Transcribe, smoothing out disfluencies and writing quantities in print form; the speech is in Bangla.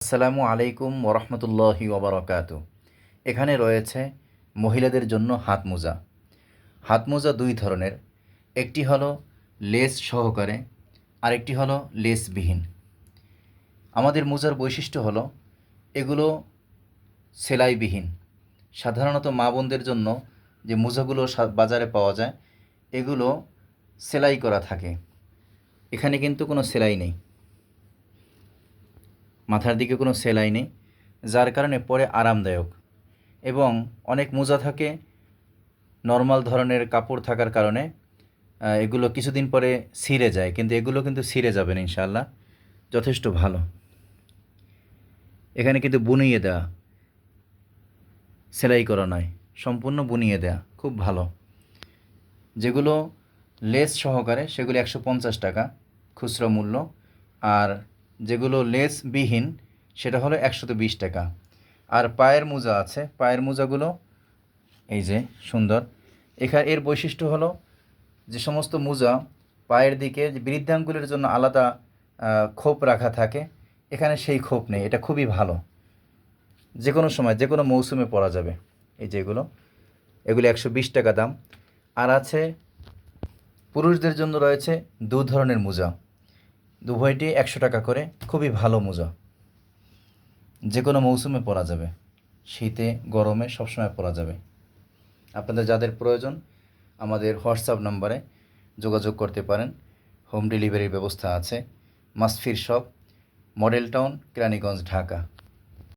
আসসালামু আলাইকুম ওরহমতুল্লাহি ওবরাকাতু। এখানে রয়েছে মহিলাদের জন্য হাত মোজা। হাত মোজা দুই ধরনের, একটি হলো লেস সহকারে, আরেকটি হলো লেসবিহীন। আমাদের মোজার বৈশিষ্ট্য হলো এগুলো সেলাইবিহীন। সাধারণত মা বোনদের জন্য যে মোজাগুলো বাজারে পাওয়া যায় এগুলো সেলাই করা থাকে, এখানে কিন্তু কোনো সেলাই নেই, মাথার দিকে কোনো সেলাই নেই, যার কারণে পরে আরামদায়ক। এবং অনেক মোজা থাকে নর্মাল ধরনের কাপড় থাকার কারণে এগুলো কিছুদিন পরে ছিঁড়ে যায়, কিন্তু এগুলো কিন্তু ছিঁড়ে যাবে না ইনশাআল্লাহ, যথেষ্ট ভালো। এখানে কিন্তু বুনিয়ে দেওয়া, সেলাই করা নয়, সম্পূর্ণ বুনিয়ে দেওয়া, খুব ভালো। যেগুলো লেস সহকারে সেগুলো 150 টাকা খুচরো মূল্য, আর যেগুলো লেসবিহীন সেটা হলো 120 টাকা। আর পায়ের মোজা আছে, পায়ের মোজাগুলো এই যে সুন্দর। এর বৈশিষ্ট্য হলো যে সমস্ত মোজা পায়ের দিকে যে বৃদ্ধাঙ্গুলের জন্য আলাদা খোপ রাখা থাকে, এখানে সেই খোপ নেই, এটা খুবই ভালো। যে কোনো সময় যে কোনো মৌসুমে পরা যাবে। এই যে এগুলো 120 টাকা দাম। আর আছে পুরুষদের জন্য রয়েছে দু ধরনের মোজা, উভয়টি 100 টাকা করে, খুবই ভালো মোজা, যে কোনো মৌসুমে পরা যাবে, শীতে গরমে সবসময় পরা যাবে। আপনাদের যাদের প্রয়োজন আমাদের হোয়াটসঅ্যাপ নম্বরে যোগাযোগ করতে পারেন, হোম ডেলিভারির ব্যবস্থা আছে। মাসফির shop, model town, Keraniganj, Dhaka.